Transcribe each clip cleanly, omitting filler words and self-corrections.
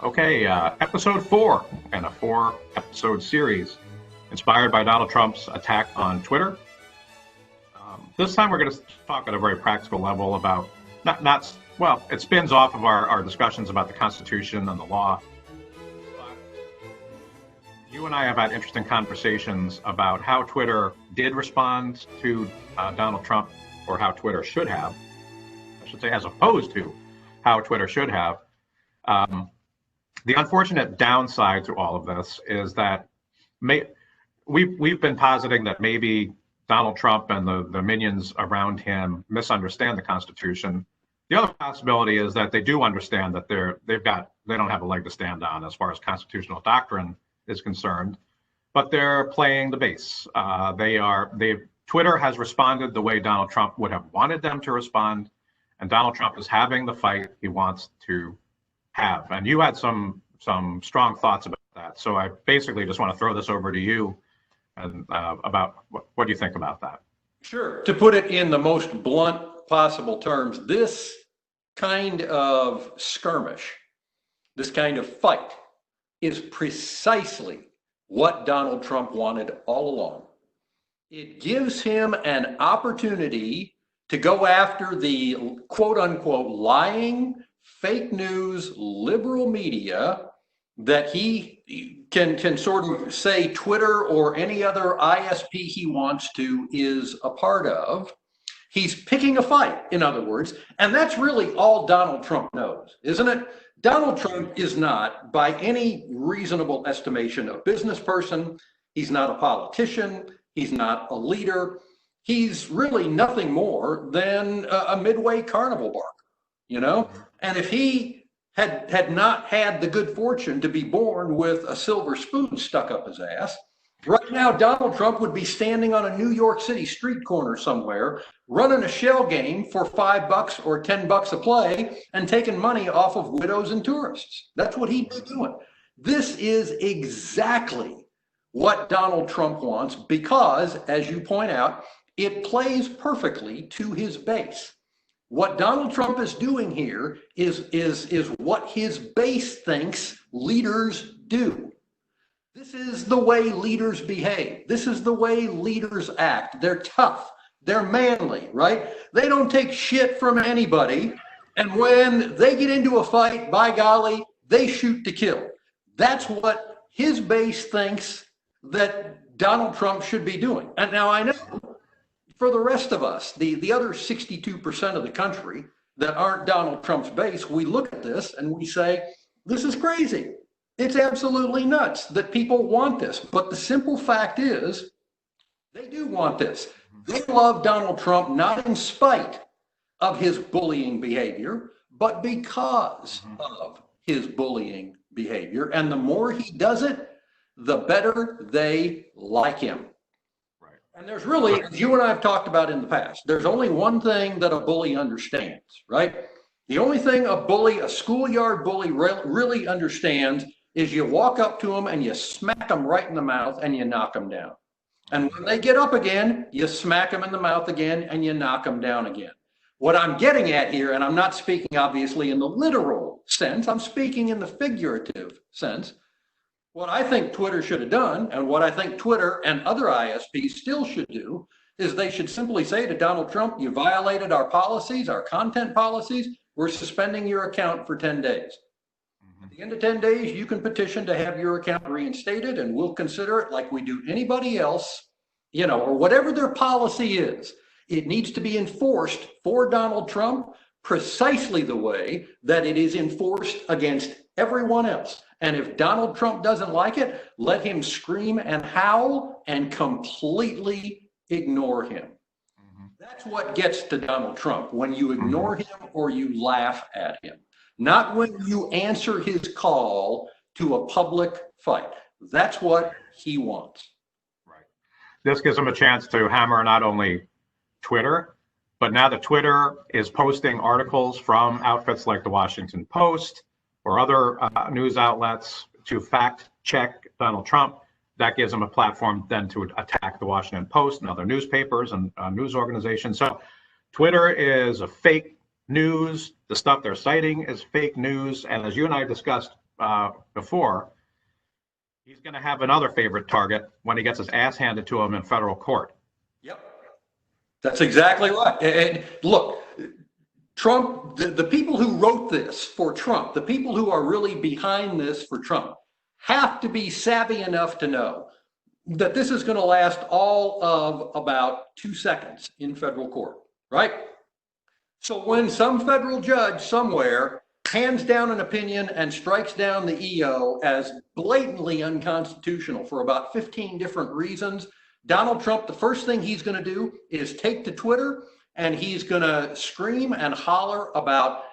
Okay, episode 4 and a 4-episode series inspired by Donald Trump's attack on Twitter. This time we're going to talk at a very practical level about well, it spins off of our discussions about the Constitution and the law. But you and I have had interesting conversations about how Twitter did respond to Donald Trump, or how Twitter should have, I should say, as opposed to how Twitter should have. The unfortunate downside to all of this is that we've been positing that maybe Donald Trump and the minions around him misunderstand the Constitution. The other possibility is that they do understand that they don't have a leg to stand on as far as constitutional doctrine is concerned, but they're playing the base. Twitter has responded the way Donald Trump would have wanted them to respond, and Donald Trump is having the fight he wants to have. And you had some strong thoughts about that. So I basically just want to throw this over to you and about what do you think about that? Sure. To put it in the most blunt possible terms, this kind of skirmish, this kind of fight is precisely what Donald Trump wanted all along. It gives him an opportunity to go after the quote unquote lying, fake news, liberal media that he can sort of say Twitter or any other ISP he wants to is a part of. He's picking a fight, in other words, and that's really all Donald Trump knows, isn't it? Donald Trump is not, by any reasonable estimation, a business person. He's not a politician. He's not a leader. He's really nothing more than a midway carnival barker, you know? And if he had not had the good fortune to be born with a silver spoon stuck up his ass, right now Donald Trump would be standing on a New York City street corner somewhere, running a shell game for $5 or $10 a play and taking money off of widows and tourists. That's what he'd be doing. This is exactly what Donald Trump wants because, as you point out, it plays perfectly to his base. What Donald Trump is doing here is what his base thinks leaders do. This is the way leaders behave. This is the way leaders act. They're tough. They're manly, right? They don't take shit from anybody. And when they get into a fight, by golly, they shoot to kill. That's what his base thinks that Donald Trump should be doing. And now I know for the rest of us, the other 62% of the country that aren't Donald Trump's base, we look at this and we say, this is crazy. It's absolutely nuts that people want this. But the simple fact is, they do want this. They love Donald Trump, not in spite of his bullying behavior, but because of his bullying behavior. And the more he does it, the better they like him. And there's really, as you and I have talked about in the past, there's only one thing that a bully understands, right? The only thing a schoolyard bully really understands is you walk up to them and you smack them right in the mouth and you knock them down. And when they get up again, you smack them in the mouth again and you knock them down again. What I'm getting at here, and I'm not speaking obviously in the literal sense, I'm speaking in the figurative sense. What I think Twitter should have done, and what I think Twitter and other ISPs still should do, is they should simply say to Donald Trump, you violated our policies, our content policies, we're suspending your account for 10 days. At the end of 10 days, you can petition to have your account reinstated, and we'll consider it like we do anybody else, or whatever their policy is. It needs to be enforced for Donald Trump precisely the way that it is enforced against everyone else. And if Donald Trump doesn't like it, let him scream and howl and completely ignore him. That's what gets to Donald Trump, when you ignore him or you laugh at him, not when you answer his call to a public fight. That's what he wants. Right. This gives him a chance to hammer not only Twitter, but now that Twitter is posting articles from outfits like the Washington Post or other news outlets to fact check Donald Trump, that gives him a platform then to attack the Washington Post and other newspapers and news organizations. So Twitter is a fake news. The stuff they're citing is fake news. And as you and I discussed before, he's going to have another favorite target when he gets his ass handed to him in federal court. Yep. That's exactly right. And look, Trump, the people who wrote this for Trump, the people who are really behind this for Trump, have to be savvy enough to know that this is going to last all of about 2 seconds in federal court, right? So when some federal judge somewhere hands down an opinion and strikes down the EO as blatantly unconstitutional for about 15 different reasons, Donald Trump, the first thing he's going to do is take to Twitter and he's going to scream and holler about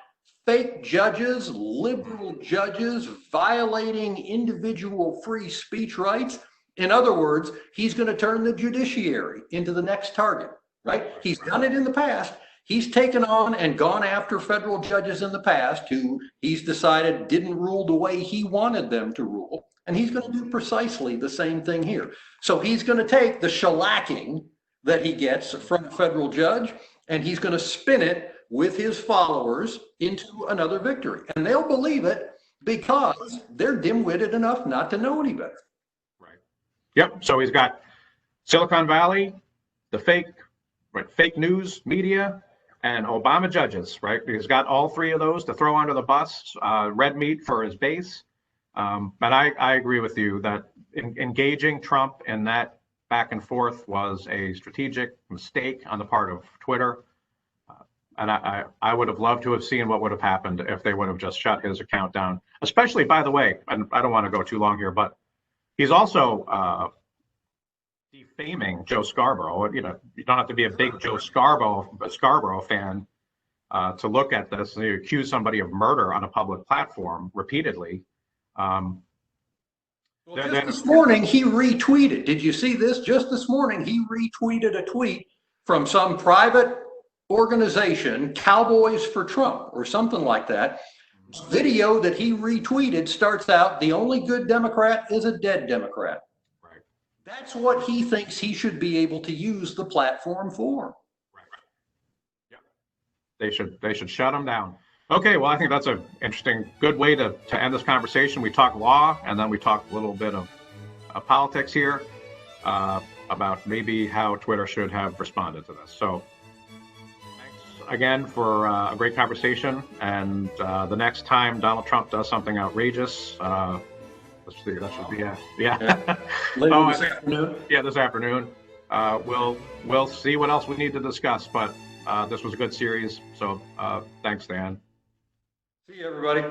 fake judges, liberal judges violating individual free speech rights. In other words, he's going to turn the judiciary into the next target, right? He's done it in the past. He's taken on and gone after federal judges in the past who he's decided didn't rule the way he wanted them to rule. And he's going to do precisely the same thing here. So he's going to take the shellacking that he gets from a federal judge and he's going to spin it with his followers into another victory. And they'll believe it because they're dim-witted enough not to know any better. Right. Yep. So he's got Silicon Valley, the fake news media, and Obama judges, right? He's got all three of those to throw under the bus, red meat for his base. But I agree with you that engaging Trump in that back and forth was a strategic mistake on the part of Twitter. And I would have loved to have seen what would have happened if they would have just shut his account down. Especially, by the way, and I don't want to go too long here, but he's also defaming Joe Scarborough. You know, you don't have to be a big Joe Scarborough fan to look at this. You accuse somebody of murder on a public platform repeatedly. Well, just this morning, he retweeted. Did you see this? Just this morning, he retweeted a tweet from some private organization, Cowboys for Trump, or something like that. Video that he retweeted starts out, "The only good Democrat is a dead Democrat." Right. That's what he thinks he should be able to use the platform for. Right. Yeah. They should shut him down. Okay, well, I think that's an interesting, good way to end this conversation. We talked law, and then we talked a little bit of politics here about maybe how Twitter should have responded to this. So thanks again for a great conversation. And the next time Donald Trump does something outrageous, let's see, that should be Yeah. Later this afternoon. Yeah, this afternoon. We'll see what else we need to discuss, but this was a good series. So thanks, Dan. See you, everybody.